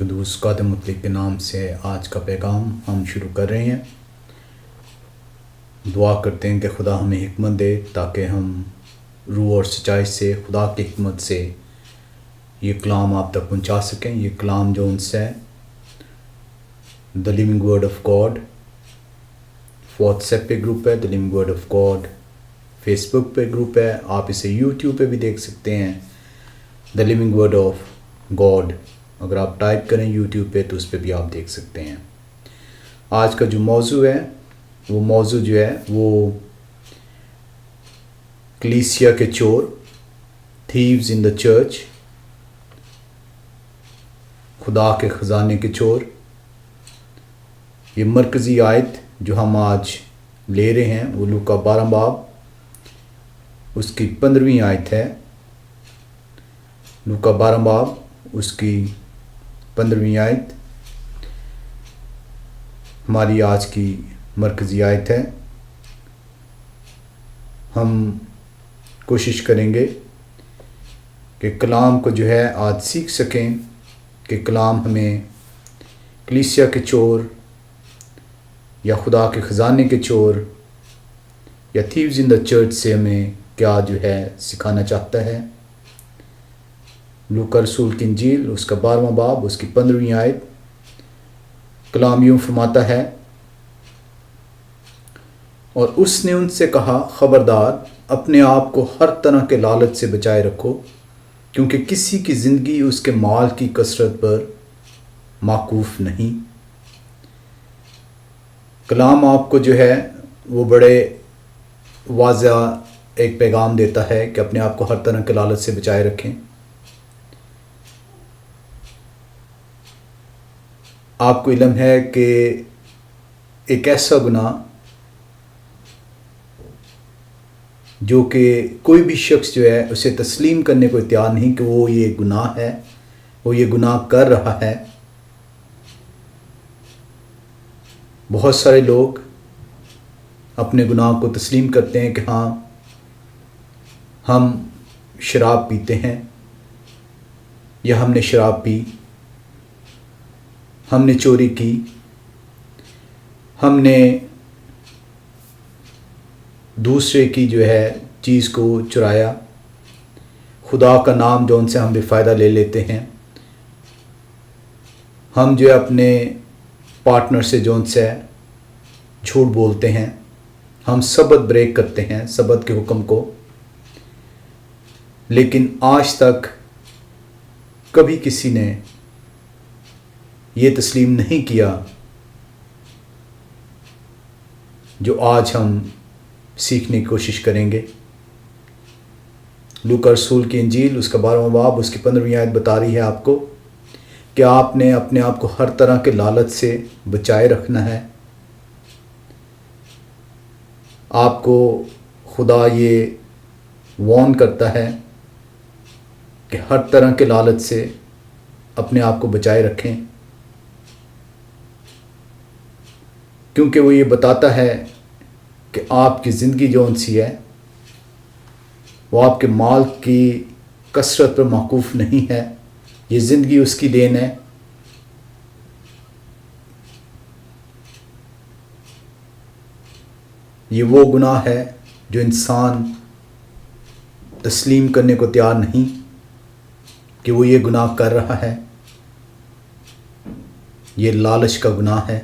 قدوس قادم مطلق کے نام سے آج کا پیغام ہم شروع کر رہے ہیں۔ دعا کرتے ہیں کہ خدا ہمیں حکمت دے تاکہ ہم روح اور سچائی سے خدا کی حکمت سے یہ کلام آپ تک پہنچا سکیں۔ یہ کلام جو ان سے ہے the living word of God, WhatsApp پہ گروپ ہے the living word of God, Facebook پہ گروپ ہے، آپ اسے یوٹیوب پہ بھی دیکھ سکتے ہیں the living word of God. اگر آپ ٹائپ کریں یوٹیوب پہ تو اس پہ بھی آپ دیکھ سکتے ہیں۔ آج کا جو موضوع ہے وہ موضوع جو ہے وہ کلیسیا کے چور، تھیوز ان دا چرچ، خدا کے خزانے کے چور۔ یہ مرکزی آیت جو ہم آج لے رہے ہیں وہ لوکا 12 باب اس کی 15ویں آیت ہے۔ لوکا 12 باب اس کی 15ویں آیت ہماری آج کی مرکزی آیت ہے۔ ہم کوشش کریں گے کہ کلام کو جو ہے آج سیکھ سکیں، کہ کلام ہمیں کلیسیا کے چور یا خدا کے خزانے کے چور یا تھیوز ان دا چرچ سے ہمیں کیا جو ہے سکھانا چاہتا ہے۔ لوکا رسول کی انجیل اس کا 12واں باب اس کی 15ویں آیت کلام یوں فرماتا ہے، اور اس نے ان سے کہا خبردار اپنے آپ کو ہر طرح کے لالچ سے بچائے رکھو، کیونکہ کسی کی زندگی اس کے مال کی کثرت پر موقوف نہیں۔ کلام آپ کو جو ہے وہ بڑے واضح ایک پیغام دیتا ہے کہ اپنے آپ کو ہر طرح کے لالچ سے بچائے رکھیں۔ آپ کو علم ہے کہ ایک ایسا گناہ جو کہ کوئی بھی شخص جو ہے اسے تسلیم کرنے کو تیار نہیں کہ وہ یہ گناہ ہے، وہ یہ گناہ کر رہا ہے۔ بہت سارے لوگ اپنے گناہ کو تسلیم کرتے ہیں کہ ہاں ہم شراب پیتے ہیں، یا ہم نے شراب پی، ہم نے چوری کی، ہم نے دوسرے کی جو ہے چیز کو چرایا، خدا کا نام جو ان سے ہم بے فائدہ لے لیتے ہیں، ہم جو ہے اپنے پارٹنر سے جو ان سے جھوٹ بولتے ہیں، ہم سبت بریک کرتے ہیں، سبت کے حکم کو۔ لیکن آج تک کبھی کسی نے یہ تسلیم نہیں کیا جو آج ہم سیکھنے کی کوشش کریں گے۔ لوکا رسول کی انجیل اس کا 12واں باب اس کی 15ویں آیت بتا رہی ہے آپ کو کہ آپ نے اپنے آپ کو ہر طرح کے لالچ سے بچائے رکھنا ہے۔ آپ کو خدا یہ وارن کرتا ہے کہ ہر طرح کے لالچ سے اپنے آپ کو بچائے رکھیں، کیونکہ وہ یہ بتاتا ہے کہ آپ کی زندگی جو سی ہے وہ آپ کے مال کی کثرت پر موقوف نہیں ہے، یہ زندگی اس کی دین ہے۔ یہ وہ گناہ ہے جو انسان تسلیم کرنے کو تیار نہیں کہ وہ یہ گناہ کر رہا ہے۔ یہ لالچ کا گناہ ہے۔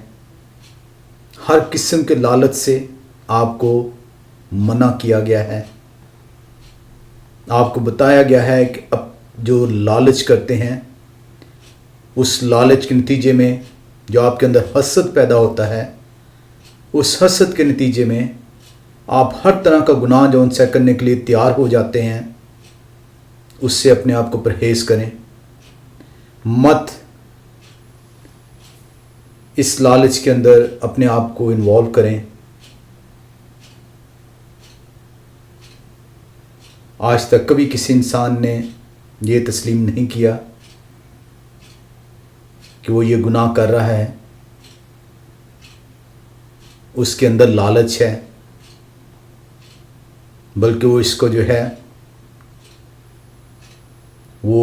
ہر قسم کے لالچ سے آپ کو منع کیا گیا ہے۔ آپ کو بتایا گیا ہے کہ اب جو لالچ کرتے ہیں اس لالچ کے نتیجے میں جو آپ کے اندر حسد پیدا ہوتا ہے، اس حسد کے نتیجے میں آپ ہر طرح کا گناہ جو ان سے کرنے کے لیے تیار ہو جاتے ہیں۔ اس سے اپنے آپ کو پرہیز کریں، مت اس لالچ کے اندر اپنے آپ کو انوالو کریں۔ آج تک کبھی کسی انسان نے یہ تسلیم نہیں کیا کہ وہ یہ گناہ کر رہا ہے، اس کے اندر لالچ ہے، بلکہ وہ اس کو جو ہے وہ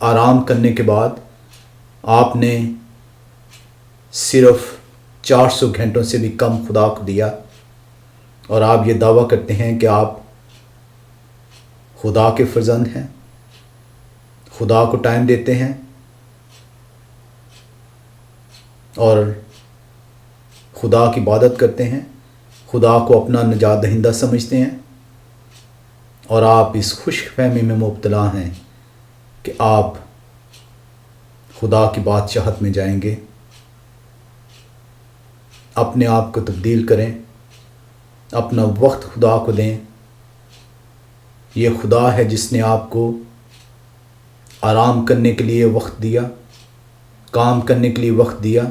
آرام کرنے کے بعد آپ نے صرف 400 گھنٹوں سے بھی کم خدا کو دیا، اور آپ یہ دعویٰ کرتے ہیں کہ آپ خدا کے فرزند ہیں، خدا کو ٹائم دیتے ہیں اور خدا کی عبادت کرتے ہیں، خدا کو اپنا نجات دہندہ سمجھتے ہیں، اور آپ اس خوش فہمی میں مبتلا ہیں کہ آپ خدا کی بادشاہت میں جائیں گے۔ اپنے آپ کو تبدیل کریں، اپنا وقت خدا کو دیں۔ یہ خدا ہے جس نے آپ کو آرام کرنے کے لیے وقت دیا، کام کرنے کے لیے وقت دیا،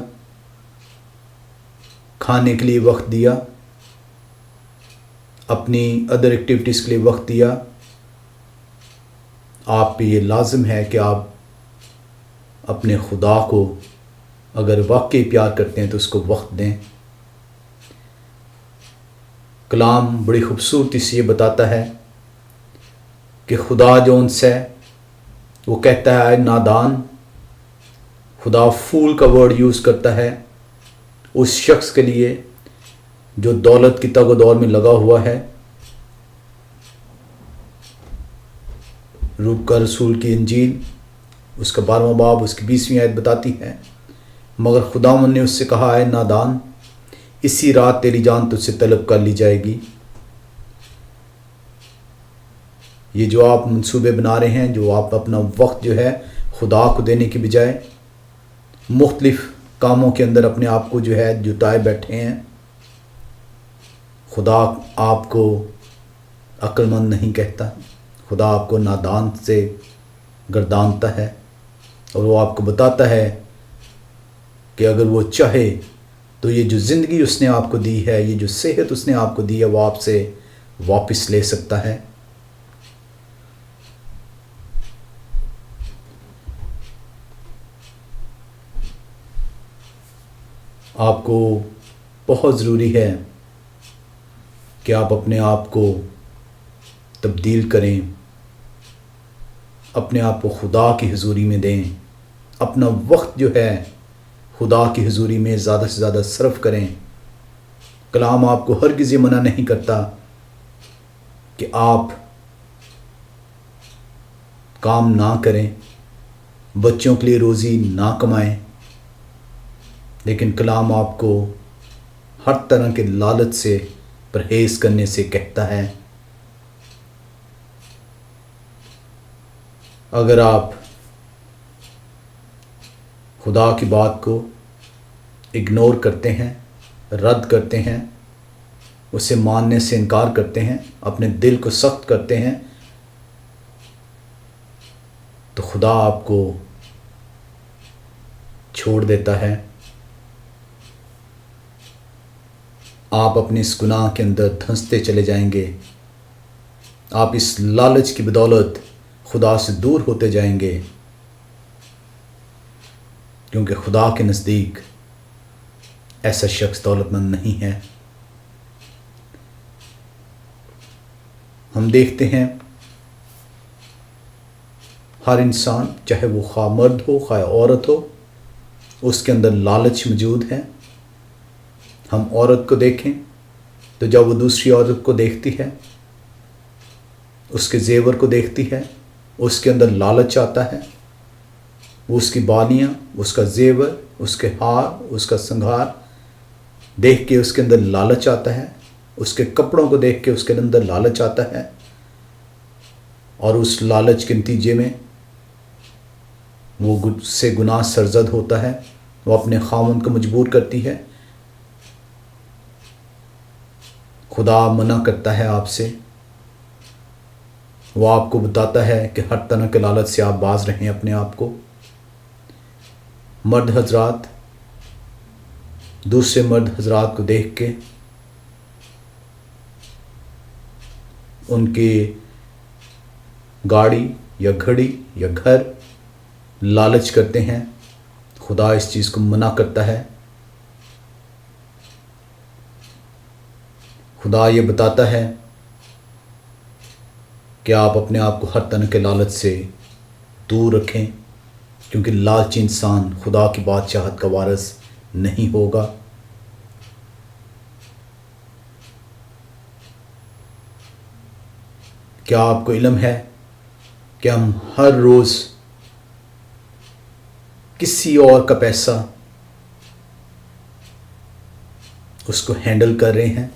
کھانے کے لیے وقت دیا، اپنی ادر ایکٹیویٹیز کے لیے وقت دیا۔ آپ پہ یہ لازم ہے کہ آپ اپنے خدا کو اگر واقعی پیار کرتے ہیں تو اس کو وقت دیں۔ کلام بڑی خوبصورتی سے یہ بتاتا ہے کہ خدا جو ان سے وہ کہتا ہے نادان، خدا فول کا ورڈ یوز کرتا ہے اس شخص کے لیے جو دولت کی تگ و دور میں لگا ہوا ہے۔ لوقا رسول کی انجیل اس کا 12واں باب اس کی 20ویں آیت بتاتی ہے، مگر خداوند نے اس سے کہا ہے نادان، اسی رات تیری جان تجھ سے طلب کر لی جائے گی۔ یہ جو آپ منصوبے بنا رہے ہیں، جو آپ اپنا وقت جو ہے خدا کو دینے کی بجائے مختلف کاموں کے اندر اپنے آپ کو جو ہے جتائے بیٹھے ہیں، خدا آپ کو عقل مند نہیں کہتا، خدا آپ کو نادان سے گردانتا ہے، اور وہ آپ کو بتاتا ہے کہ اگر وہ چاہے تو یہ جو زندگی اس نے آپ کو دی ہے، یہ جو صحت اس نے آپ کو دی ہے، وہ آپ سے واپس لے سکتا ہے۔ آپ کو بہت ضروری ہے کہ آپ اپنے آپ کو تبدیل کریں، اپنے آپ کو خدا کی حضوری میں دیں، اپنا وقت جو ہے خدا کی حضوری میں زیادہ سے زیادہ صرف کریں۔ کلام آپ کو ہرگز یہ منع نہیں کرتا کہ آپ کام نہ کریں، بچوں کے لیے روزی نہ کمائیں، لیکن کلام آپ کو ہر طرح کے لالچ سے پرہیز کرنے سے کہتا ہے۔ اگر آپ خدا کی بات کو اگنور کرتے ہیں، رد کرتے ہیں، اسے ماننے سے انکار کرتے ہیں، اپنے دل کو سخت کرتے ہیں، تو خدا آپ کو چھوڑ دیتا ہے۔ آپ اپنے اس گناہ کے اندر دھنستے چلے جائیں گے، آپ اس لالچ کی بدولت خدا سے دور ہوتے جائیں گے، کیونکہ خدا کے نزدیک ایسا شخص دولت مند نہیں ہے۔ ہم دیکھتے ہیں ہر انسان، چاہے وہ خواہ مرد ہو خواہ عورت ہو، اس کے اندر لالچ موجود ہے۔ ہم عورت کو دیکھیں تو جب وہ دوسری عورت کو دیکھتی ہے، اس کے زیور کو دیکھتی ہے، اس کے اندر لالچ آتا ہے۔ وہ اس کی بالیاں، اس کا زیور، اس کے ہار، اس کا سنگھار دیکھ کے اس کے اندر لالچ آتا ہے، اس کے کپڑوں کو دیکھ کے اس کے اندر لالچ آتا ہے، اور اس لالچ کے نتیجے میں وہ سے گناہ سرزد ہوتا ہے، وہ اپنے خاوند کو مجبور کرتی ہے۔ خدا منع کرتا ہے آپ سے، وہ آپ کو بتاتا ہے کہ ہر طرح کے لالچ سے آپ باز رہیں اپنے آپ کو۔ مرد حضرات دوسرے مرد حضرات کو دیکھ کے ان کی گاڑی یا گھڑی یا گھر لالچ کرتے ہیں، خدا اس چیز کو منع کرتا ہے۔ خدا یہ بتاتا ہے کہ آپ اپنے آپ کو ہر طرح کے لالچ سے دور رکھیں، کیونکہ لالچی انسان خدا کی بادشاہت کا وارث نہیں ہوگا۔ کیا آپ کو علم ہے کہ ہم ہر روز کسی اور کا پیسہ اس کو ہینڈل کر رہے ہیں؟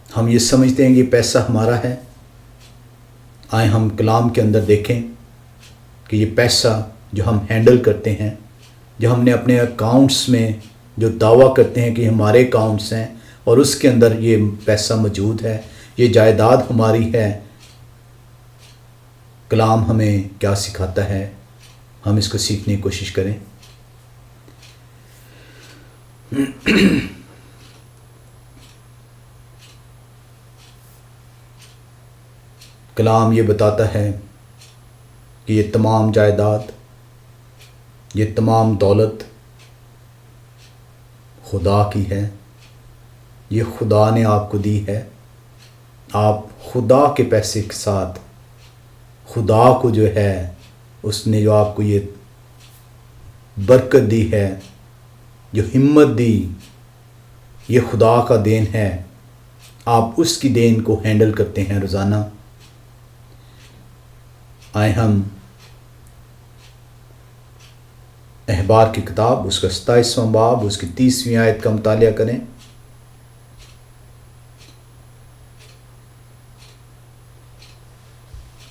ہم یہ سمجھتے ہیں کہ یہ پیسہ ہمارا ہے۔ آئیں ہم کلام کے اندر دیکھیں کہ یہ پیسہ جو ہم ہینڈل کرتے ہیں، جو ہم نے اپنے اکاؤنٹس میں جو دعویٰ کرتے ہیں کہ ہمارے اکاؤنٹس ہیں اور اس کے اندر یہ پیسہ موجود ہے، یہ جائیداد ہماری ہے، کلام ہمیں کیا سکھاتا ہے؟ ہم اس کو سیکھنے کی کوشش کریں۔ کلام یہ بتاتا ہے کہ یہ تمام جائیداد، یہ تمام دولت خدا کی ہے، یہ خدا نے آپ کو دی ہے۔ آپ خدا کے پیسے کے ساتھ خدا کو جو ہے اس نے جو آپ کو یہ برکت دی ہے، جو ہمت دی، یہ خدا کا دین ہے۔ آپ اس کی دین کو ہینڈل کرتے ہیں روزانہ۔ آئیں ہم احبار کی کتاب اس کا 27واں باب اس کی 30ویں آیت کا مطالعہ کریں۔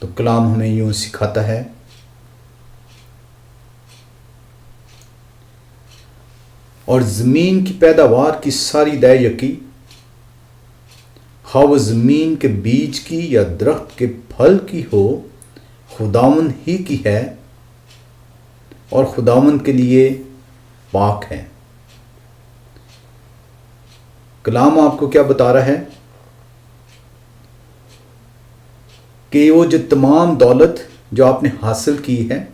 تو کلام ہمیں یوں سکھاتا ہے، اور زمین کی پیداوار کی ساری دے یکی، خواہ وہ زمین کے بیج کی یا درخت کے پھل کی ہو، خداوند ہی کی ہے اور خداوند کے لیے پاک ہے۔ کلام آپ کو کیا بتا رہا ہے کہ وہ جو تمام دولت جو آپ نے حاصل کی ہے،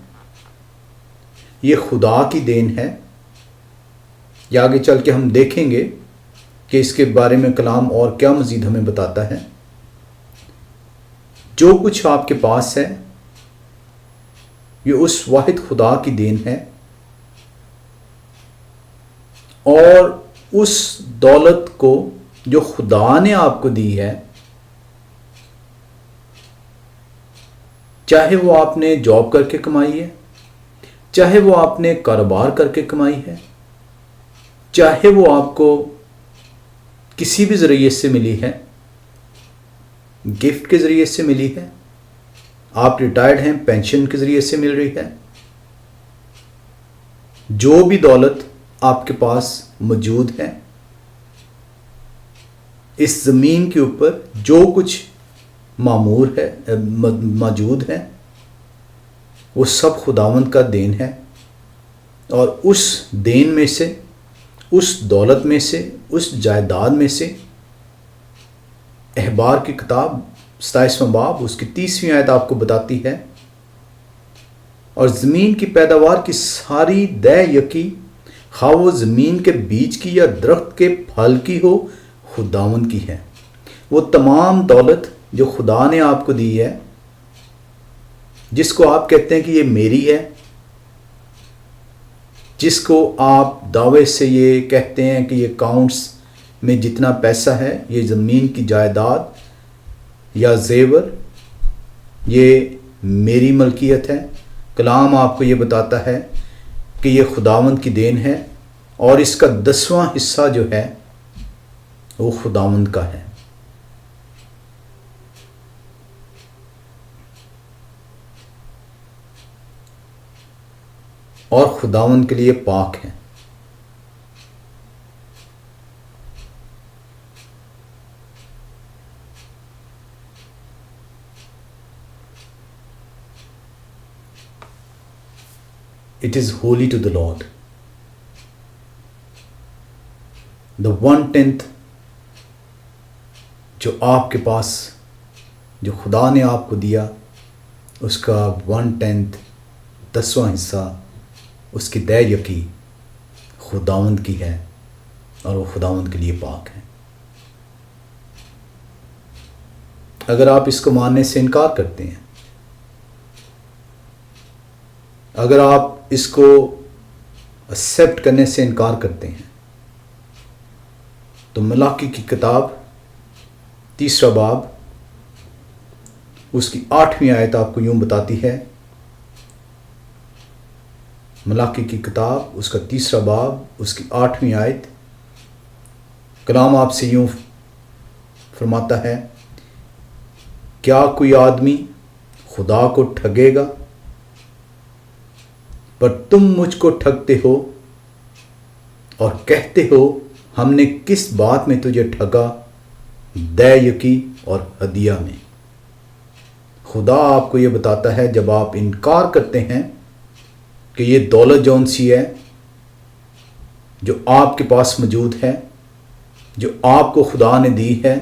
یہ خدا کی دین ہے۔ یا آگے چل کے ہم دیکھیں گے کہ اس کے بارے میں کلام اور کیا مزید ہمیں بتاتا ہے۔ جو کچھ آپ کے پاس ہے یہ اس واحد خدا کی دین ہے، اور اس دولت کو جو خدا نے آپ کو دی ہے، چاہے وہ آپ نے جاب کر کے کمائی ہے، چاہے وہ آپ نے کاروبار کر کے کمائی ہے، چاہے وہ آپ کو کسی بھی ذریعے سے ملی ہے، گفٹ کے ذریعے سے ملی ہے، آپ ریٹائرڈ ہیں پینشن کے ذریعے سے مل رہی ہے، جو بھی دولت آپ کے پاس موجود ہے، اس زمین کے اوپر جو کچھ معمور ہے، موجود ہے، وہ سب خداوند کا دین ہے۔ اور اس دین میں سے، اس دولت میں سے، اس جائیداد میں سے احبار کی کتاب 27واں باب اس کی 30ویں آیت آپ کو بتاتی ہے، اور زمین کی پیداوار کی ساری دے یکی، خواہ وہ زمین کے بیج کی یا درخت کے پھل کی ہو، خداوند کی ہے۔ وہ تمام دولت جو خدا نے آپ کو دی ہے، جس کو آپ کہتے ہیں کہ یہ میری ہے، جس کو آپ دعوے سے یہ کہتے ہیں کہ یہ اکاؤنٹس میں جتنا پیسہ ہے، یہ زمین کی جائیداد یا زیور، یہ میری ملکیت ہے۔ کلام آپ کو یہ بتاتا ہے کہ یہ خداوند کی دین ہے، اور اس کا 10واں حصہ جو ہے وہ خداوند کا ہے۔ اور خداوند کے لیے پاک ہے۔ It is holy to the Lord. The 1/10 جو آپ کے پاس، جو خدا نے آپ کو دیا، اس کا 1/10 10واں حصہ اس کی دے یکی خداوند کی ہے، اور وہ خداوند کے لیے پاک ہے۔ اگر آپ اس کو ماننے سے انکار کرتے ہیں، اگر آپ اس کو ایکسیپٹ کرنے سے انکار کرتے ہیں، تو ملاکی کی کتاب 3 باب اس کی 8ویں آیت آپ کو یوں بتاتی ہے. ملاکی کی کتاب اس کا 3 باب اس کی 8ویں آیت، کلام آپ سے یوں فرماتا ہے، کیا کوئی آدمی خدا کو ٹھگے گا؟ پر تم مجھ کو ٹھگتے ہو اور کہتے ہو ہم نے کس بات میں تجھے ٹھگا؟ دے یکی اور ہدیہ میں. خدا آپ کو یہ بتاتا ہے جب آپ انکار کرتے ہیں کہ یہ دولت جون سی ہے جو آپ کے پاس موجود ہے، جو آپ کو خدا نے دی ہے،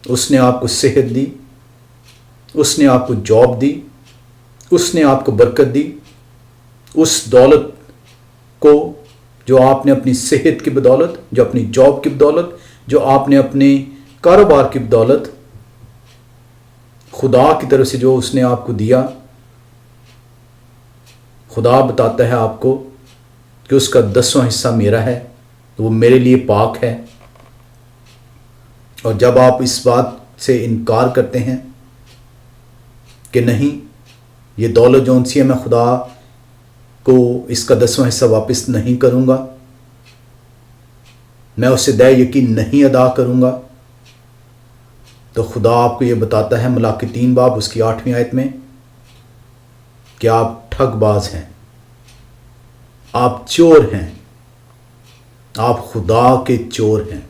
اس نے آپ کو صحت دی، اس نے آپ کو جاب دی، اس نے آپ کو برکت دی. اس دولت کو جو آپ نے اپنی صحت کی بدولت، جو اپنی جاب کی بدولت، جو آپ نے اپنے کاروبار کی بدولت خدا کی طرف سے جو اس نے آپ کو دیا، خدا بتاتا ہے آپ کو کہ اس کا 10واں حصہ میرا ہے، وہ میرے لیے پاک ہے. اور جب آپ اس بات سے انکار کرتے ہیں کہ نہیں، یہ دولت جون سی ہے، میں خدا کو اس کا 10واں حصہ واپس نہیں کروں گا، میں اسے دے یقین نہیں ادا کروں گا، تو خدا آپ کو یہ بتاتا ہے ملاکی 3 باب اس کی 8ویں آیت میں کہ آپ ٹھگ باز ہیں، آپ چور ہیں، آپ خدا کے چور ہیں.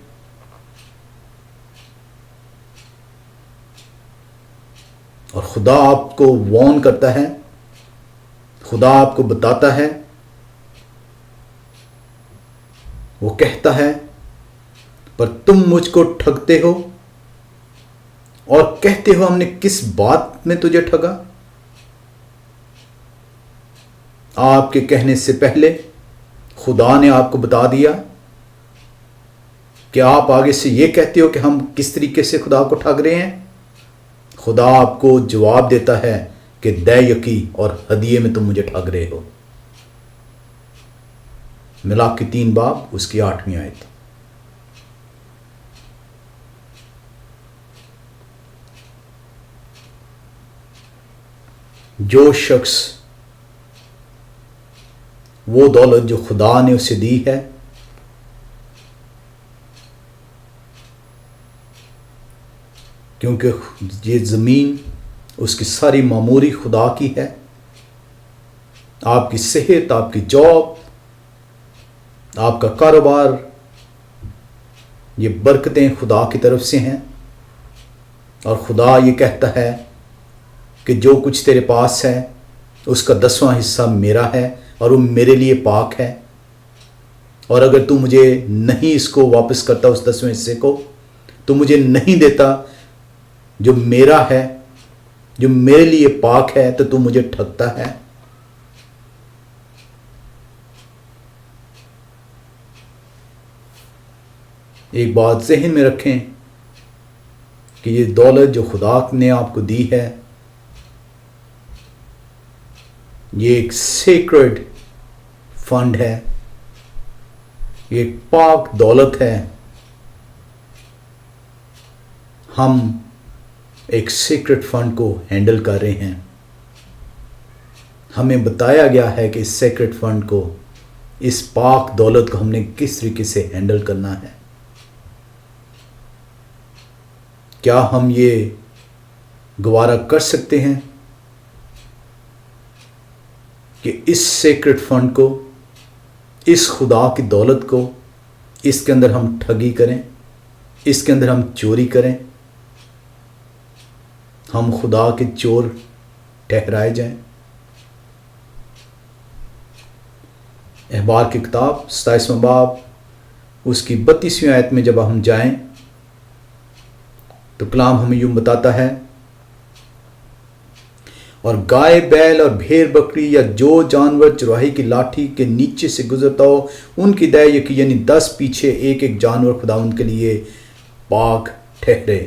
اور خدا آپ کو وارن کرتا ہے، خدا آپ کو بتاتا ہے، وہ کہتا ہے پر تم مجھ کو ٹھگتے ہو اور کہتے ہو ہم نے کس بات میں تجھے ٹھگا؟ آپ کے کہنے سے پہلے خدا نے آپ کو بتا دیا کہ آپ آگے سے یہ کہتے ہو کہ ہم کس طریقے سے خدا کو ٹھگ رہے ہیں. خدا آپ کو جواب دیتا ہے کہ دے یکی اور ہدیے میں تم مجھے ٹھگ رہے ہو. ملاکی 3 باب اس کی 8ویں آیت. جو شخص وہ دولت جو خدا نے اسے دی ہے کیونکہ یہ زمین اس کی ساری معموری خدا کی ہے، آپ کی صحت، آپ کی جاب، آپ کا کاروبار، یہ برکتیں خدا کی طرف سے ہیں. اور خدا یہ کہتا ہے کہ جو کچھ تیرے پاس ہے اس کا 10واں حصہ میرا ہے اور وہ میرے لیے پاک ہے. اور اگر تو مجھے نہیں اس کو واپس کرتا، اس 10ویں حصے کو، تو مجھے نہیں دیتا جو میرا ہے، جو میرے لیے پاک ہے، تو مجھے ٹھگتا ہے. ایک بات ذہن میں رکھیں کہ یہ دولت جو خدا نے آپ کو دی ہے، یہ ایک سیکرڈ فنڈ ہے، یہ ایک پاک دولت ہے. ہم ایک سیکرٹ فنڈ کو ہینڈل کر رہے ہیں. ہمیں بتایا گیا ہے کہ اس سیکرٹ فنڈ کو، اس پاک دولت کو ہم نے کس طریقے سے ہینڈل کرنا ہے. کیا ہم یہ گوارا کر سکتے ہیں کہ اس سیکرٹ فنڈ کو، اس خدا کی دولت کو، اس کے اندر ہم ٹھگی کریں، اس کے اندر ہم چوری کریں، ہم خدا کے چور ٹھہرائے جائیں؟ احبار کی کتاب 27واں باب اس کی 32ویں آیت میں جب ہم جائیں تو کلام ہمیں یوں بتاتا ہے، اور گائے، بیل اور بھیڑ بکری یا جو جانور چرواہی کی لاٹھی کے نیچے سے گزرتا ہو، ان کی دے یکی، یعنی 10 پیچھے ایک ایک جانور خدا ان کے لیے پاک ٹھہرے.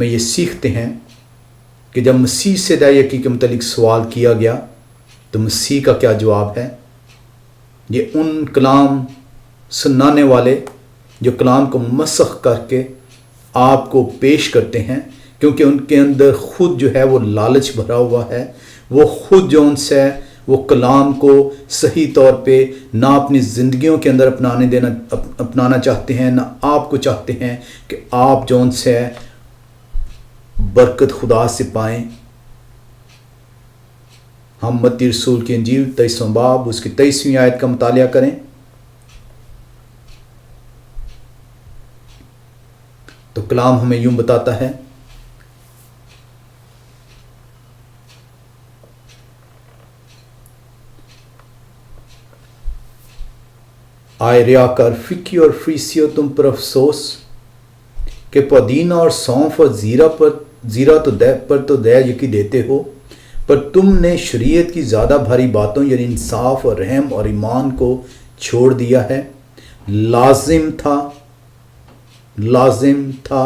میں یہ سیکھتے ہیں کہ جب مسیح سے دع یقی کے متعلق سوال کیا گیا تو مسیح کا کیا جواب ہے۔ یہ ان کلام سنانے والے جو کلام کو مسخ کر کے آپ کو پیش کرتے ہیں، کیونکہ ان کے اندر خود جو ہے وہ لالچ بھرا ہوا ہے، وہ خود جو ان سے وہ کلام کو صحیح طور پہ نہ اپنی زندگیوں کے اندر اپنانا چاہتے ہیں، نہ آپ کو چاہتے ہیں کہ آپ جو ان سے برکت خدا سے پائیں۔ ہم متی رسول کی انجیل 23واں باب اس کی 23ویں آیت کا مطالعہ کریں تو کلام ہمیں یوں بتاتا ہے، آئے ریاکار فکی اور فریسیو تم پر افسوس کہ پودینہ اور سونف اور زیرہ تو دع یقی دیتے ہو، پر تم نے شریعت کی زیادہ بھاری باتوں یعنی انصاف اور رحم اور ایمان کو چھوڑ دیا ہے۔ لازم تھا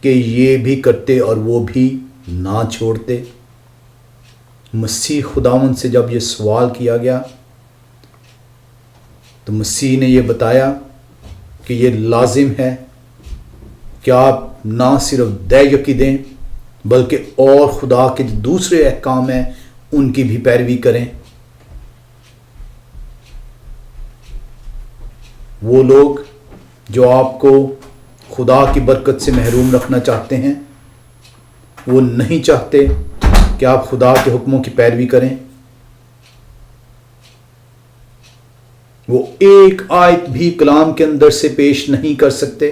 کہ یہ بھی کرتے اور وہ بھی نہ چھوڑتے۔ مسیح خداوند سے جب یہ سوال کیا گیا تو مسیح نے یہ بتایا کہ یہ لازم ہے کہ آپ نہ صرف دع یقی دیں بلکہ اور خدا کے جو دوسرے احکام ہیں ان کی بھی پیروی کریں۔ وہ لوگ جو آپ کو خدا کی برکت سے محروم رکھنا چاہتے ہیں، وہ نہیں چاہتے کہ آپ خدا کے حکموں کی پیروی کریں۔ وہ ایک آیت بھی کلام کے اندر سے پیش نہیں کر سکتے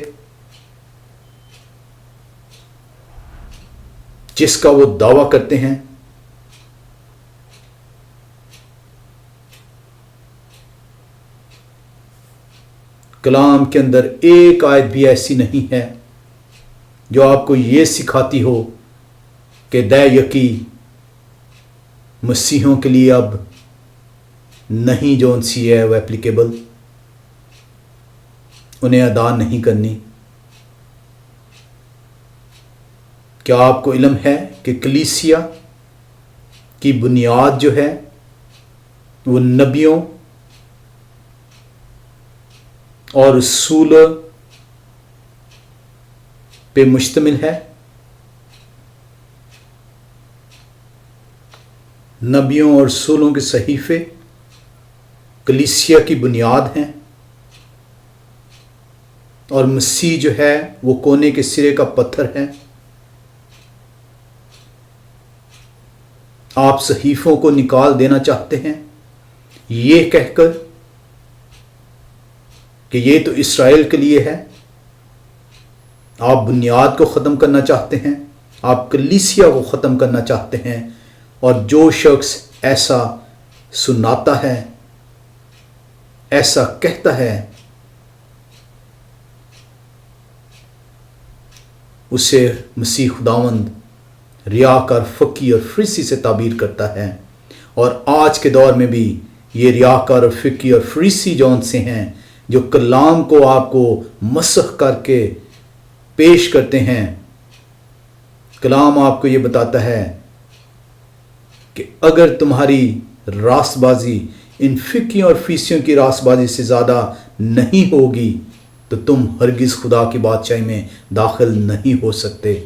جس کا وہ دعویٰ کرتے ہیں۔ کلام کے اندر ایک آیت بھی ایسی نہیں ہے جو آپ کو یہ سکھاتی ہو کہ دع یقی مسیحوں کے لیے اب نہیں جو ان سی ہے وہ اپلیکیبل، انہیں ادا نہیں کرنی۔ کیا آپ کو علم ہے کہ کلیسیا کی بنیاد جو ہے وہ نبیوں اور رسول پہ مشتمل ہے؟ نبیوں اور رسولوں کے صحیفے کلیسیا کی بنیاد ہیں، اور مسیح جو ہے وہ کونے کے سرے کا پتھر ہے۔ آپ صحیفوں کو نکال دینا چاہتے ہیں یہ کہہ کر کہ یہ تو اسرائیل کے لیے ہے۔ آپ بنیاد کو ختم کرنا چاہتے ہیں، آپ کلیسیا کو ختم کرنا چاہتے ہیں، اور جو شخص ایسا سناتا ہے، ایسا کہتا ہے، اسے مسیح خداوند ریاکار فقی اور فریسی سے تعبیر کرتا ہے۔ اور آج کے دور میں بھی یہ ریاکار اور فقی اور فریسی جو ان سے ہیں، جو کلام کو آپ کو مسخ کر کے پیش کرتے ہیں، کلام آپ کو یہ بتاتا ہے کہ اگر تمہاری راست بازی ان فقیوں اور فریسیوں کی راست بازی سے زیادہ نہیں ہوگی تو تم ہرگز خدا کی بادشاہی میں داخل نہیں ہو سکتے۔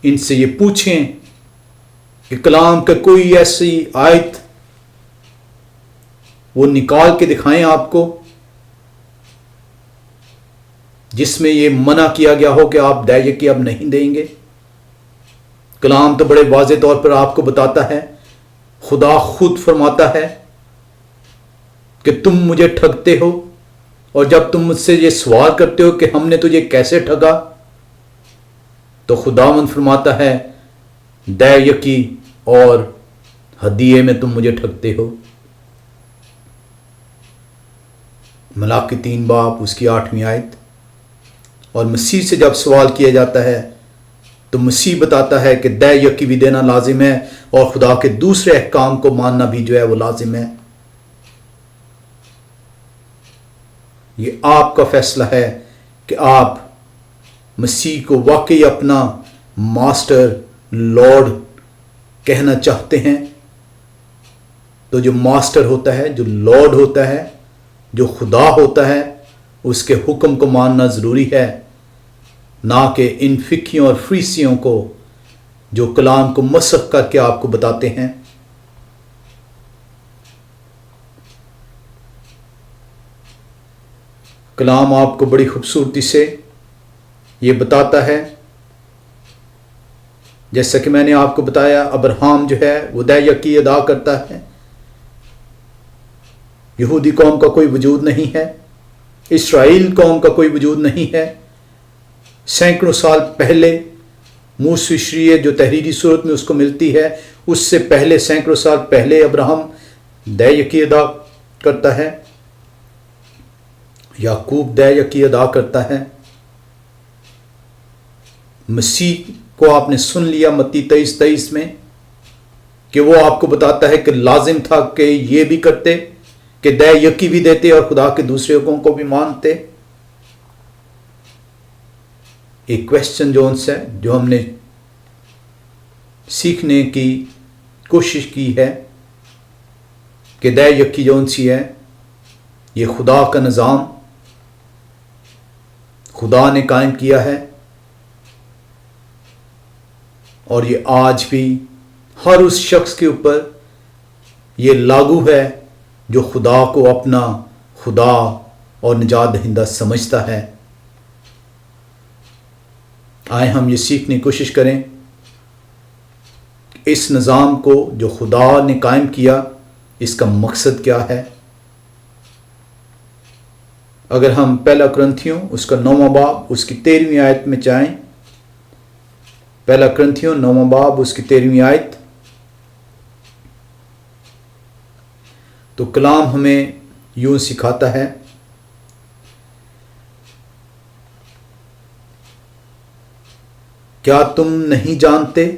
ان سے یہ پوچھیں کہ کلام کا کوئی ایسی آیت وہ نکال کے دکھائیں آپ کو جس میں یہ منع کیا گیا ہو کہ آپ دع یقی اب نہیں دیں گے۔ کلام تو بڑے واضح طور پر آپ کو بتاتا ہے، خدا خود فرماتا ہے کہ تم مجھے ٹھگتے ہو، اور جب تم مجھ سے یہ سوال کرتے ہو کہ ہم نے تجھے کیسے ٹھگا، تو خداوند فرماتا ہے دع یقی اور ہدیے میں تم مجھے ٹھگتے ہو۔ ملاکی 3 باب اس کی 8ویں آیت۔ اور مسیح سے جب سوال کیا جاتا ہے تو مسیح بتاتا ہے کہ دع یقی بھی دینا لازم ہے اور خدا کے دوسرے احکام کو ماننا بھی جو ہے وہ لازم ہے۔ یہ آپ کا فیصلہ ہے کہ آپ مسیح کو واقعی اپنا ماسٹر لارڈ کہنا چاہتے ہیں، تو جو ماسٹر ہوتا ہے، جو لارڈ ہوتا ہے، جو خدا ہوتا ہے، اس کے حکم کو ماننا ضروری ہے، نہ کہ ان فقیوں اور فریسیوں کو جو کلام کو مسخ کر کے آپ کو بتاتے ہیں۔ کلام آپ کو بڑی خوبصورتی سے یہ بتاتا ہے، جیسا کہ میں نے آپ کو بتایا، ابراہیم جو ہے وہ دہ یکی ادا کرتا ہے، یہودی قوم کا کوئی وجود نہیں ہے، اسرائیل قوم کا کوئی وجود نہیں ہے۔ سینکڑوں سال پہلے موسیٰ شریعت جو تحریری صورت میں اس کو ملتی ہے، اس سے پہلے سینکڑوں سال پہلے ابراہیم دہ یکی ادا کرتا ہے، یعقوب دہ یکی ادا کرتا ہے۔ مسیح کو آپ نے سن لیا متی 23:23 میں کہ وہ آپ کو بتاتا ہے کہ لازم تھا کہ یہ بھی کرتے کہ دہ یکی بھی دیتے اور خدا کے دوسرے حکم کو بھی مانتے۔ ایک کویسچن جونس ہے جو ہم نے سیکھنے کی کوشش کی ہے کہ دہ یکی جون سی ہے، یہ خدا کا نظام خدا نے قائم کیا ہے، اور یہ آج بھی ہر اس شخص کے اوپر یہ لاگو ہے جو خدا کو اپنا خدا اور نجات دہندہ سمجھتا ہے۔ آئے ہم یہ سیکھنے کی کوشش کریں کہ اس نظام کو جو خدا نے قائم کیا، اس کا مقصد کیا ہے۔ اگر ہم پہلا کرنتھیوں اس کا 9واں باب اس کی 13ویں آیت میں جائیں، پہلا کرنتھیوں 9واں باب اس کی 13ویں آیت، تو کلام ہمیں یوں سکھاتا ہے، کیا تم نہیں جانتے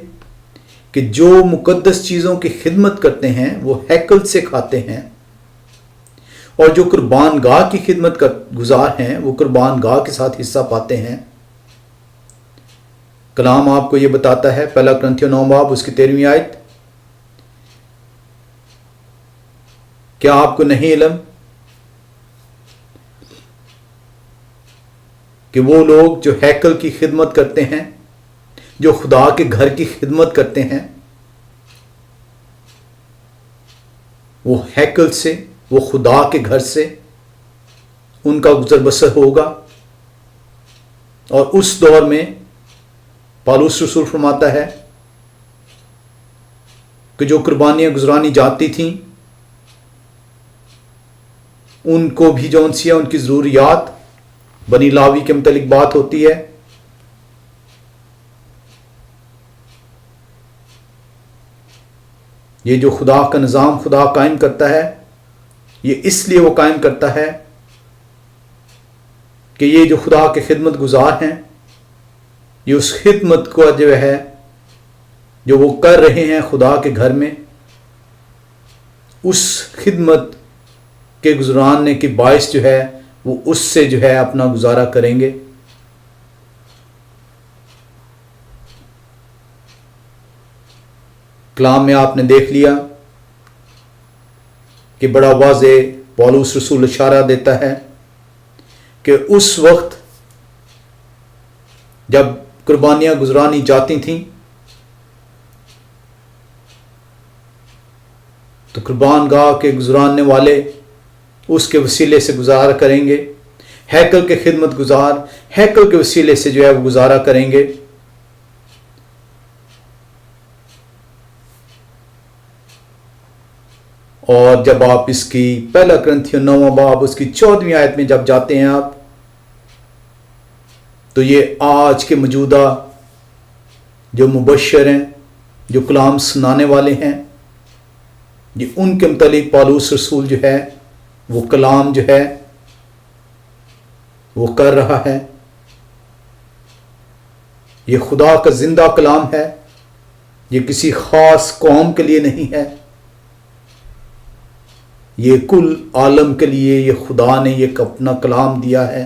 کہ جو مقدس چیزوں کی خدمت کرتے ہیں وہ ہیکل سے کھاتے ہیں، اور جو قربان گاہ کی خدمت کا گزار ہیں وہ قربان گاہ کے ساتھ حصہ پاتے ہیں۔ کلام آپ کو یہ بتاتا ہے، پہلا کرنتھیوں 9 باب اس کی 13ویں آیت، کیا آپ کو نہیں علم کہ وہ لوگ جو ہیکل کی خدمت کرتے ہیں، جو خدا کے گھر کی خدمت کرتے ہیں، وہ ہیکل سے، وہ خدا کے گھر سے ان کا گزر بسر ہوگا۔ اور اس دور میں پالوس رسول فرماتا ہے کہ جو قربانیاں گزرانی جاتی تھیں، ان کو بھی جون سی ہے ان کی ضروریات بنی لاوی کے متعلق بات ہوتی ہے۔ یہ جو خدا کا نظام خدا قائم کرتا ہے، یہ اس لیے وہ قائم کرتا ہے کہ یہ جو خدا کے خدمت گزار ہیں، یہ اس خدمت کو جو ہے جو وہ کر رہے ہیں خدا کے گھر میں، اس خدمت کے گزرانے کے باعث جو ہے وہ اس سے جو ہے اپنا گزارا کریں گے۔ کلام میں آپ نے دیکھ لیا کہ بڑا واضح پولس رسول اشارہ دیتا ہے کہ اس وقت جب قربانیاں گزرانی جاتی تھیں تو قربان گاہ کے گزرانے والے اس کے وسیلے سے گزارا کریں گے، ہیکل کے خدمت گزار ہیکل کے وسیلے سے جو ہے وہ گزارا کریں گے۔ اور جب آپ اس کی پہلا کرنتھیوں 9واں باب اس کی 14ویں آیت میں جب جاتے ہیں آپ، تو یہ آج کے موجودہ جو مبشر ہیں، جو کلام سنانے والے ہیں، یہ ان کے متعلق پالوس رسول جو ہے وہ کلام جو ہے وہ کر رہا ہے۔ یہ خدا کا زندہ کلام ہے، یہ کسی خاص قوم کے لیے نہیں ہے، یہ کل عالم کے لیے یہ خدا نے یہ اپنا کلام دیا ہے۔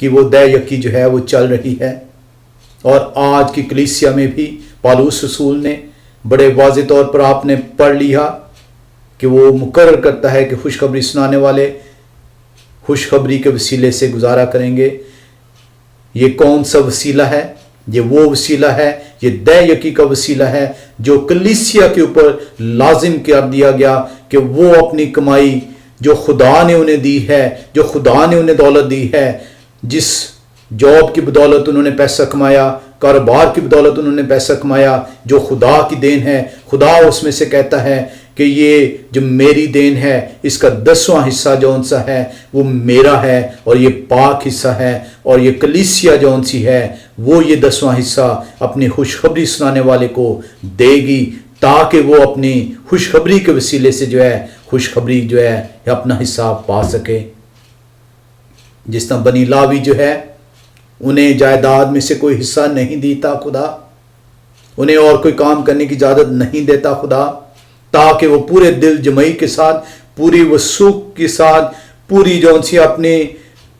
کہ وہ دے یکی جو ہے وہ چل رہی ہے۔ اور آج کی کلیسیا میں بھی پالوس رسول نے بڑے واضح طور پر آپ نے پڑھ لیا کہ وہ مقرر کرتا ہے کہ خوشخبری سنانے والے خوشخبری کے وسیلے سے گزارا کریں گے۔ یہ کون سا وسیلہ ہے؟ یہ وہ وسیلہ ہے، یہ دے یکی کا وسیلہ ہے جو کلیسیا کے اوپر لازم کر دیا گیا کہ وہ اپنی کمائی جو خدا نے انہیں دی ہے، جو خدا نے انہیں دولت دی ہے، جس جاب کی بدولت انہوں نے پیسہ کمایا، کاروبار کی بدولت انہوں نے پیسہ کمایا، جو خدا کی دین ہے، خدا اس میں سے کہتا ہے کہ یہ جو میری دین ہے اس کا 10واں حصہ جون سا ہے وہ میرا ہے، اور یہ پاک حصہ ہے، اور یہ کلیسیا جون سی ہے وہ یہ 10واں حصہ اپنی خوشخبری سنانے والے کو دے گی، تاکہ وہ اپنی خوشخبری کے وسیلے سے جو ہے خوشخبری جو ہے اپنا حصہ پا سکے۔ جس طرح بنی لاوی جو ہے انہیں جائیداد میں سے کوئی حصہ نہیں دیتا خدا، انہیں اور کوئی کام کرنے کی اجازت نہیں دیتا خدا، تاکہ وہ پورے دل جمعی کے ساتھ، پوری وثوق کے ساتھ، پوری جون سی اپنے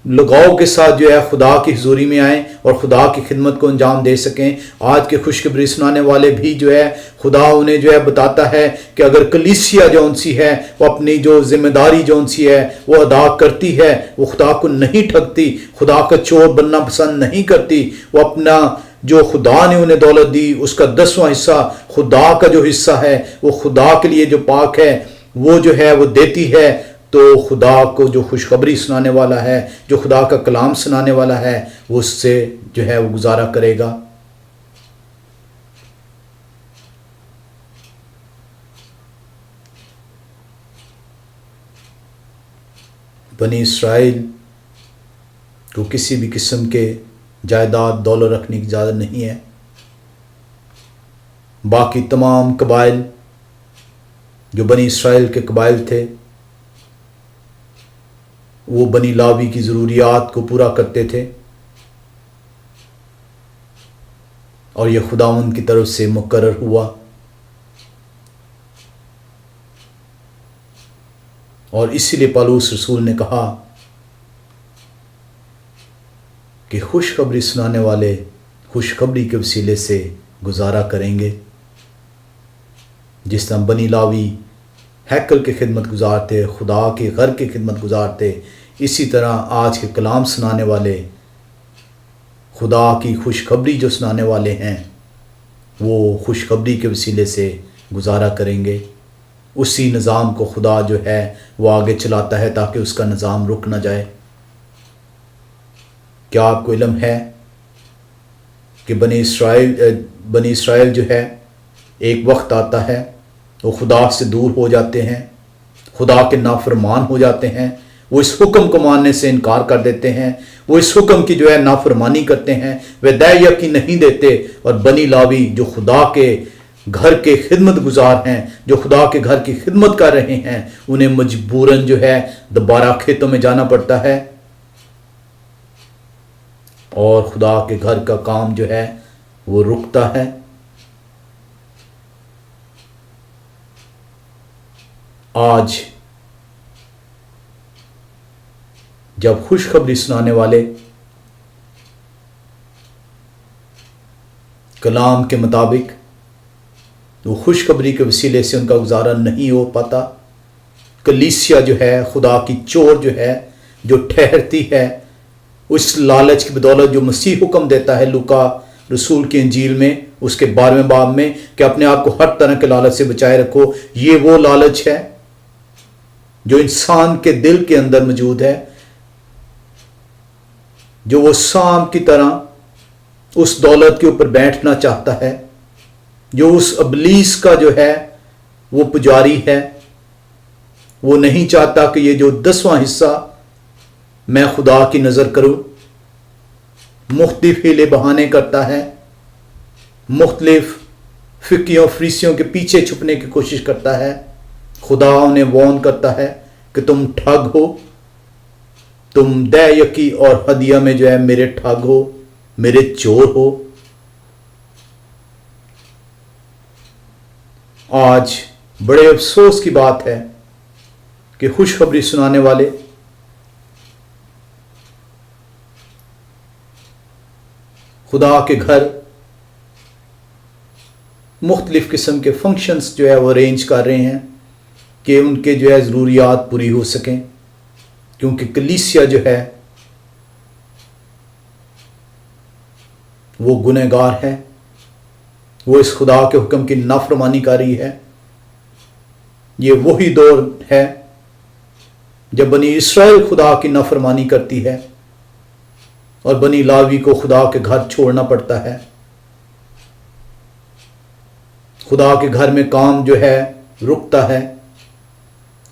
لگاؤ کے ساتھ جو ہے خدا کی حضوری میں آئیں اور خدا کی خدمت کو انجام دے سکیں۔ آج کے خوشخبری سنانے والے بھی جو ہے خدا انہیں جو ہے بتاتا ہے کہ اگر کلیسیا جون سی ہے وہ اپنی جو ذمہ داری جون سی ہے وہ ادا کرتی ہے، وہ خدا کو نہیں ٹھگتی، خدا کا چور بننا پسند نہیں کرتی، وہ اپنا جو خدا نے انہیں دولت دی اس کا 10واں حصہ خدا کا جو حصہ ہے وہ خدا کے لیے جو پاک ہے وہ جو ہے وہ دیتی ہے، تو خدا کو جو خوشخبری سنانے والا ہے، جو خدا کا کلام سنانے والا ہے، وہ اس سے جو ہے وہ گزارا کرے گا۔ بنی اسرائیل کو کسی بھی قسم کے جائیداد دولت رکھنے کی اجازت نہیں ہے۔ باقی تمام قبائل جو بنی اسرائیل کے قبائل تھے وہ بنی لاوی کی ضروریات کو پورا کرتے تھے، اور یہ خداوند کی طرف سے مقرر ہوا، اور اسی لیے پالوس رسول نے کہا کہ خوشخبری سنانے والے خوشخبری کے وسیلے سے گزارا کریں گے۔ جس طرح بنی لاوی ہیکل کی خدمت گزارتے، خدا کے گھر کی خدمت گزارتے، اسی طرح آج کے کلام سنانے والے خدا کی خوشخبری جو سنانے والے ہیں وہ خوشخبری کے وسیلے سے گزارا کریں گے۔ اسی نظام کو خدا جو ہے وہ آگے چلاتا ہے تاکہ اس کا نظام رک نہ جائے۔ کیا آپ کو علم ہے کہ بنی اسرائیل جو ہے ایک وقت آتا ہے وہ خدا سے دور ہو جاتے ہیں، خدا کے نافرمان ہو جاتے ہیں، وہ اس حکم کو ماننے سے انکار کر دیتے ہیں، وہ اس حکم کی جو ہے نافرمانی کرتے ہیں، وہ دے یکی نہیں دیتے، اور بنی لاوی جو خدا کے گھر کے خدمت گزار ہیں، جو خدا کے گھر کی خدمت کر رہے ہیں، انہیں مجبوراً جو ہے دوبارہ کھیتوں میں جانا پڑتا ہے، اور خدا کے گھر کا کام جو ہے وہ رکتا ہے۔ آج جب خوشخبری سنانے والے کلام کے مطابق وہ خوشخبری کے وسیلے سے ان کا گزارا نہیں ہو پاتا، کلیسیا جو ہے خدا کی چور جو ہے جو ٹھہرتی ہے اس لالچ کی بدولت جو مسیح حکم دیتا ہے لوکا رسول کی انجیل میں اس کے 12ویں باب میں کہ اپنے آپ کو ہر طرح کے لالچ سے بچائے رکھو، یہ وہ لالچ ہے جو انسان کے دل کے اندر موجود ہے، جو وہ سام کی طرح اس دولت کے اوپر بیٹھنا چاہتا ہے، جو اس ابلیس کا جو ہے وہ پجاری ہے۔ وہ نہیں چاہتا کہ یہ جو 10واں حصہ میں خدا کی نظر کروں، مختلف ہیلے بہانے کرتا ہے، مختلف فقیوں فریسیوں کے پیچھے چھپنے کی کوشش کرتا ہے۔ خدا انہیں وارن کرتا ہے کہ تم ٹھگ ہو، تم دے یکی اور ہدیہ میں جو ہے میرے ٹھگ ہو، میرے چور ہو۔ آج بڑے افسوس کی بات ہے کہ خوشخبری سنانے والے خدا کے گھر مختلف قسم کے فنکشنز جو ہے وہ ارینج کر رہے ہیں کہ ان کے جو ہے ضروریات پوری ہو سکیں، کیونکہ کلیسیا جو ہے وہ گنہگار ہے، وہ اس خدا کے حکم کی نافرمانی کر رہی ہے۔ یہ وہی دور ہے جب بنی اسرائیل خدا کی نافرمانی کرتی ہے اور بنی لاوی کو خدا کے گھر چھوڑنا پڑتا ہے۔ خدا کے گھر میں کام جو ہے رکتا ہے،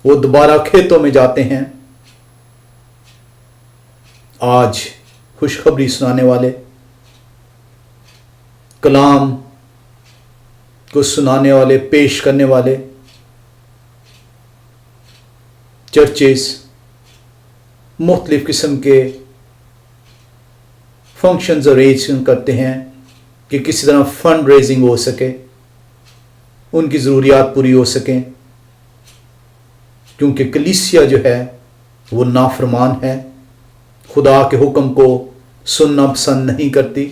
وہ دوبارہ کھیتوں میں جاتے ہیں۔ آج خوشخبری سنانے والے، کلام کو سنانے والے، پیش کرنے والے چرچز مختلف قسم کے فنکشنز ارینج کرتے ہیں کہ کسی طرح فنڈ ریزنگ ہو سکے، ان کی ضروریات پوری ہو سکیں، کیونکہ کلیسیا جو ہے وہ نافرمان ہے، خدا کے حکم کو سننا پسند نہیں کرتی،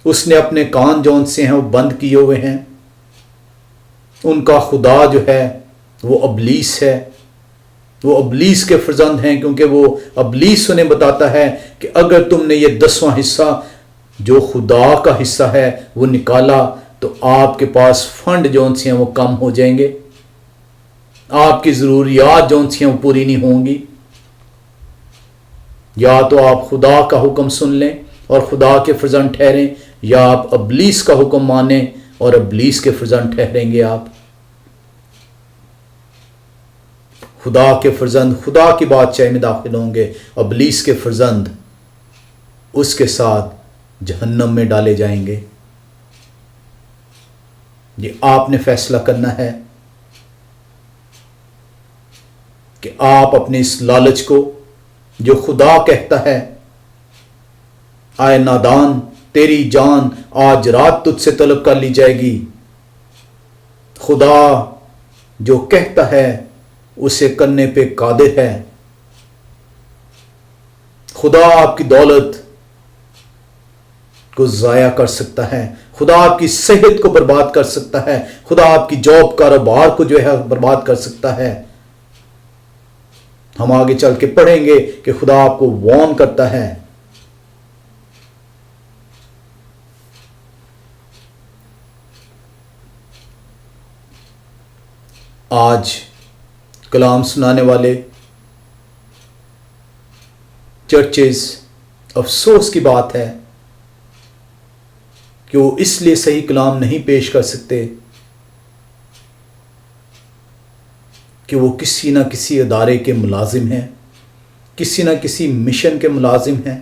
اس نے اپنے کان جون سے ہیں وہ بند کیے ہوئے ہیں۔ ان کا خدا جو ہے وہ ابلیس ہے، وہ ابلیس کے فرزند ہیں، کیونکہ وہ ابلیس انہیں بتاتا ہے کہ اگر تم نے یہ 10واں حصہ جو خدا کا حصہ ہے وہ نکالا تو آپ کے پاس فنڈ جون سے ہیں وہ کم ہو جائیں گے، آپ کی ضروریات جون سی ہیں وہ پوری نہیں ہوں گی۔ یا تو آپ خدا کا حکم سن لیں اور خدا کے فرزند ٹھہریں، یا آپ ابلیس کا حکم مانیں اور ابلیس کے فرزند ٹھہریں گے۔ آپ خدا کے فرزند خدا کی بادشاہی میں داخل ہوں گے، ابلیس کے فرزند اس کے ساتھ جہنم میں ڈالے جائیں گے۔ یہ آپ نے فیصلہ کرنا ہے کہ آپ اپنے اس لالچ کو جو خدا کہتا ہے آئے نادان تیری جان آج رات تجھ سے طلب کر لی جائے گی، خدا جو کہتا ہے اسے کرنے پہ قادر ہے۔ خدا آپ کی دولت کو ضائع کر سکتا ہے، خدا آپ کی صحت کو برباد کر سکتا ہے، خدا آپ کی جاب کاروبار کو جو ہے برباد کر سکتا ہے۔ ہم آگے چل کے پڑھیں گے کہ خدا آپ کو وارن کرتا ہے۔ آج کلام سنانے والے چرچز، افسوس کی بات ہے کہ وہ اس لیے صحیح کلام نہیں پیش کر سکتے کہ وہ کسی نہ کسی ادارے کے ملازم ہیں، کسی نہ کسی مشن کے ملازم ہیں۔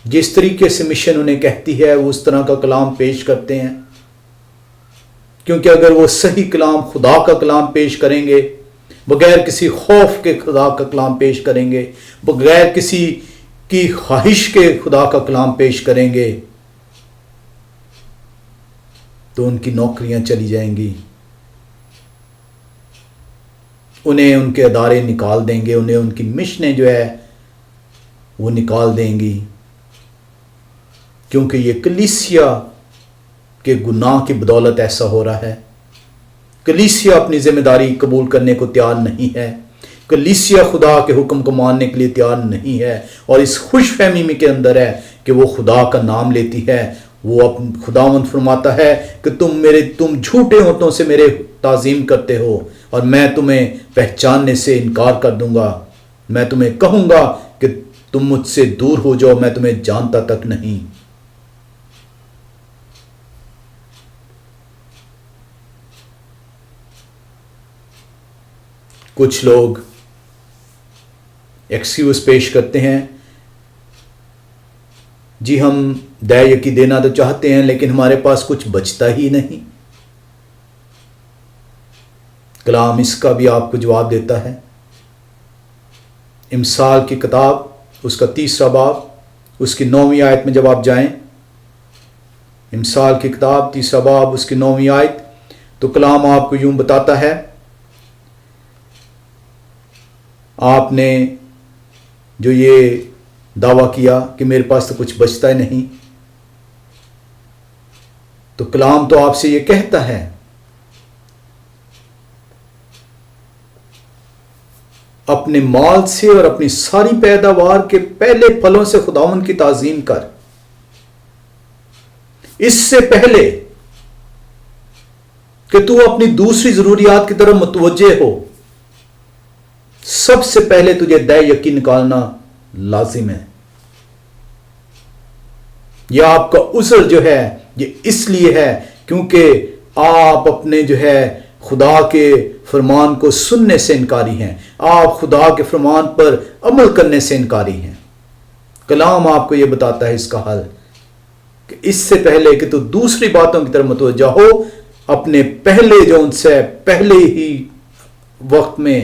جس طریقے سے مشن انہیں کہتی ہے وہ اس طرح کا کلام پیش کرتے ہیں، کیونکہ اگر وہ صحیح کلام خدا کا کلام پیش کریں گے، بغیر کسی خوف کے خدا کا کلام پیش کریں گے، بغیر کسی کی خواہش کے خدا کا کلام پیش کریں گے، تو ان کی نوکریاں چلی جائیں گی، انہیں ان کے ادارے نکال دیں گے، انہیں ان کی مشنیں جو ہے وہ نکال دیں گی، کیونکہ یہ کلیسیا کے گناہ کی بدولت ایسا ہو رہا ہے۔ کلیسیا اپنی ذمہ داری قبول کرنے کو تیار نہیں ہے، کلیسیا خدا کے حکم کو ماننے کے لیے تیار نہیں ہے، اور اس خوش فہمی میں کے اندر ہے کہ وہ خدا کا نام لیتی ہے۔ وہ خداوند فرماتا ہے کہ تم جھوٹے ہوتوں سے میرے تعظیم کرتے ہو اور میں تمہیں پہچاننے سے انکار کر دوں گا، میں تمہیں کہوں گا کہ تم مجھ سے دور ہو جاؤ، میں تمہیں جانتا تک نہیں۔ کچھ لوگ ایکسکیوز پیش کرتے ہیں، جی ہم دے یقی دینا تو چاہتے ہیں لیکن ہمارے پاس کچھ بچتا ہی نہیں۔ کلام اس کا بھی آپ کو جواب دیتا ہے۔ امثال کی کتاب اس کا 3 باب اس کی 9ویں آیت میں جب آپ جائیں، امثال کی کتاب 3 باب اس کی 9ویں آیت، تو کلام آپ کو یوں بتاتا ہے، آپ نے جو یہ دعویٰ کیا کہ میرے پاس تو کچھ بچتا ہی نہیں، تو کلام تو آپ سے یہ کہتا ہے اپنے مال سے اور اپنی ساری پیداوار کے پہلے پھلوں سے خداوند کی تعظیم کر. اس سے پہلے کہ تو اپنی دوسری ضروریات کی طرف متوجہ ہو، سب سے پہلے تجھے دے یقین نکالنا لازم ہے. یہ آپ کا عذر جو ہے یہ اس لیے ہے کیونکہ آپ اپنے جو ہے خدا کے فرمان کو سننے سے انکاری ہیں، آپ خدا کے فرمان پر عمل کرنے سے انکاری ہیں. کلام آپ کو یہ بتاتا ہے اس کا حل کہ اس سے پہلے کہ تو دوسری باتوں کی طرف متوجہ ہو، اپنے پہلے جو ان سے پہلے ہی وقت میں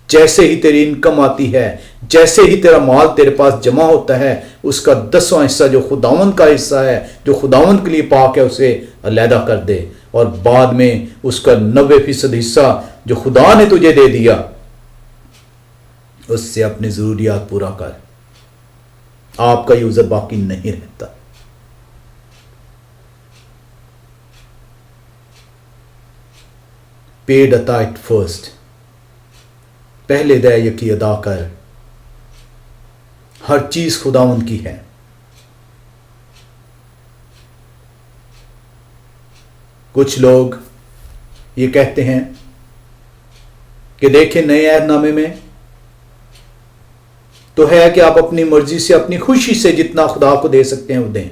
جیسے ہی تیری انکم آتی ہے، جیسے ہی تیرا مال تیرے پاس جمع ہوتا ہے، اس کا 10واں حصہ جو خداوند کا حصہ ہے، جو خداوند کے لیے پاک ہے، اسے علیحدہ کر دے، اور بعد میں اس کا 90% حصہ جو خدا نے تجھے دے دیا اس سے اپنی ضروریات پورا کر. آپ کا یہ عذر باقی نہیں رہتا. پیڈ اتا اٹ فرسٹ، پہلے دے یکی ادا کر. ہر چیز خداوند کی ہے. کچھ لوگ یہ کہتے ہیں کہ دیکھیں نئے عہد نامے میں تو ہے کہ آپ اپنی مرضی سے اپنی خوشی سے جتنا خدا کو دے سکتے ہیں وہ دیں.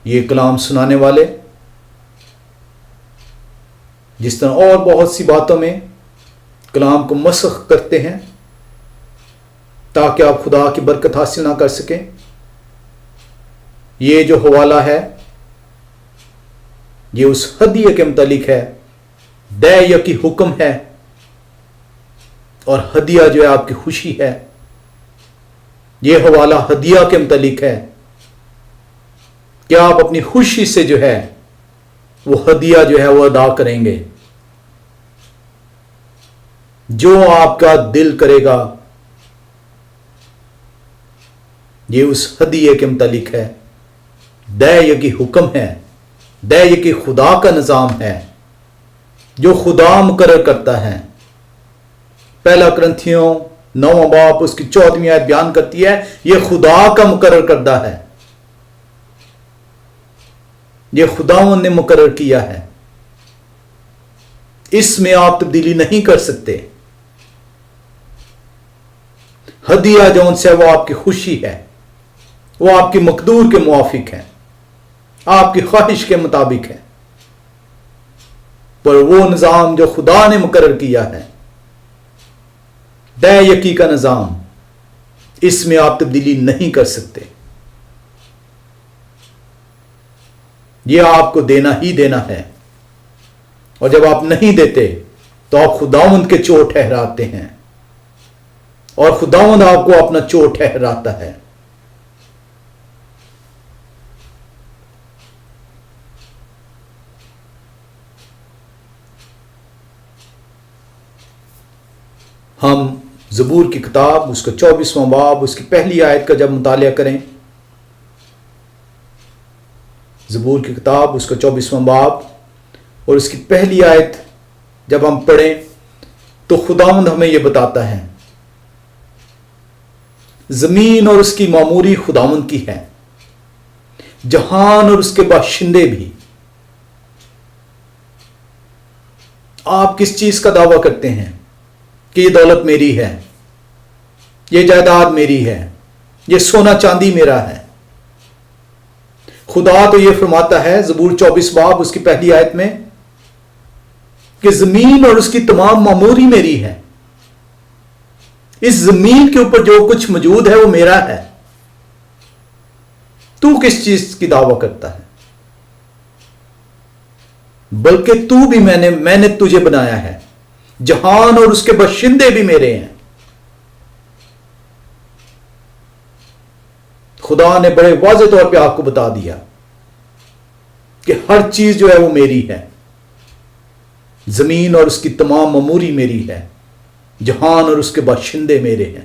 یہ کلام سنانے والے جس طرح اور بہت سی باتوں میں کلام کو مسخ کرتے ہیں تاکہ آپ خدا کی برکت حاصل نہ کر سکیں، یہ جو حوالہ ہے یہ اس ہدیے کے متعلق ہے. دے یکی حکم ہے اور ہدیہ جو ہے آپ کی خوشی ہے. یہ حوالہ ہدیہ کے متعلق ہے کہ آپ اپنی خوشی سے جو ہے وہ ہدیہ جو ہے وہ ادا کریں گے. جو آپ کا دل کرے گا یہ اس ہدیے کے متعلق ہے. دے یکی حکم ہے، دے یکی خدا کا نظام ہے جو خدا مقرر کرتا ہے. پہلا کرنتھیوں 9 باب اس کی 14ویں آیت بیان کرتی ہے یہ خدا کا مقرر کردہ ہے، یہ خداوند نے مقرر کیا ہے، اس میں آپ تبدیلی نہیں کر سکتے. ہدیہ جو ان سے وہ آپ کی خوشی ہے، وہ آپ کی مقدور کے موافق ہے، آپ کی خواہش کے مطابق ہے، پر وہ نظام جو خدا نے مقرر کیا ہے، دے یکی کا نظام، اس میں آپ تبدیلی نہیں کر سکتے. یہ آپ کو دینا ہی دینا ہے، اور جب آپ نہیں دیتے تو آپ خداوند کے چور ٹھہراتے ہیں، اور خداوند آپ کو اپنا چور ٹھہراتا ہے. ہم زبور کی کتاب اس کا 24واں باب اس کی پہلی آیت کا جب مطالعہ کریں، زبور کی کتاب اس کا 24واں باب اور اس کی پہلی آیت جب ہم پڑھیں تو خداوند ہمیں یہ بتاتا ہے زمین اور اس کی معموری خداوند کی ہے، جہان اور اس کے باشندے بھی. آپ کس چیز کا دعویٰ کرتے ہیں کہ یہ دولت میری ہے، یہ جائیداد میری ہے، یہ سونا چاندی میرا ہے؟ خدا تو یہ فرماتا ہے زبور 24 باب اس کی پہلی آیت میں کہ زمین اور اس کی تمام معموری میری ہے. اس زمین کے اوپر جو کچھ موجود ہے وہ میرا ہے. تو کس چیز کی دعویٰ کرتا ہے؟ بلکہ تو بھی میں نے تجھے بنایا ہے، جہان اور اس کے باشندے بھی میرے ہیں. خدا نے بڑے واضح طور پہ آپ کو بتا دیا کہ ہر چیز جو ہے وہ میری ہے. زمین اور اس کی تمام معموری میری ہے، جہان اور اس کے باشندے میرے ہیں.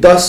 10